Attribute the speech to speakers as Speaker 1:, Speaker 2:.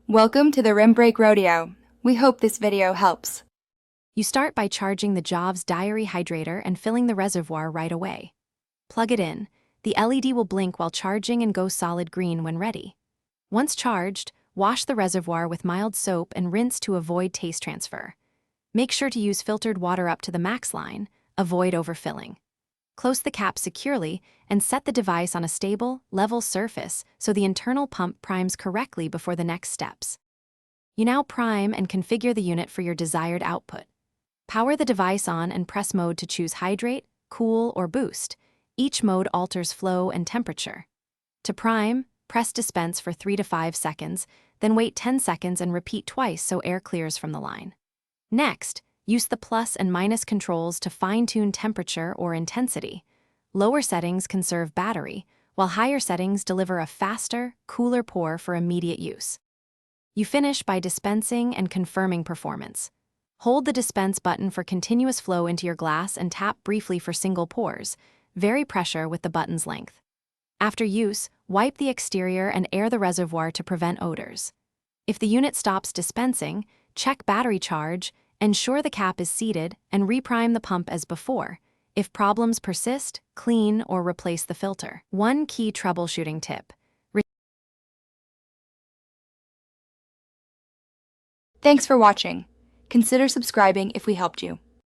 Speaker 1: Welcome to the Rim Break Rodeo. We hope this video helps.
Speaker 2: You start by charging the JOVS Diary Hydrator and filling the reservoir right away. Plug it in. The LED will blink while charging and go solid green when ready. Once charged, wash the reservoir with mild soap and rinse to avoid taste transfer. Make sure to use filtered water up to the max line. Avoid overfilling. Close the cap securely and set the device on a stable, level surface so the internal pump primes correctly before the next steps. You now prime and configure the unit for your desired output. Power the device on and press mode to choose hydrate, cool, or boost. Each mode alters flow and temperature. To prime, press dispense for 3 to 5 seconds, then wait 10 seconds and repeat twice so air clears from the line. Next, use the plus and minus controls to fine-tune temperature or intensity. Lower settings conserve battery, while higher settings deliver a faster, cooler pour for immediate use. You finish by dispensing and confirming performance. Hold the dispense button for continuous flow into your glass and tap briefly for single pours. Vary pressure with the button's length. After use, wipe the exterior and air the reservoir to prevent odors. If the unit stops dispensing, check battery charge, ensure the cap is seated, and reprime the pump as before. If problems persist, clean or replace the filter. One key troubleshooting tip.
Speaker 1: Thanks for watching. Consider subscribing if we helped you.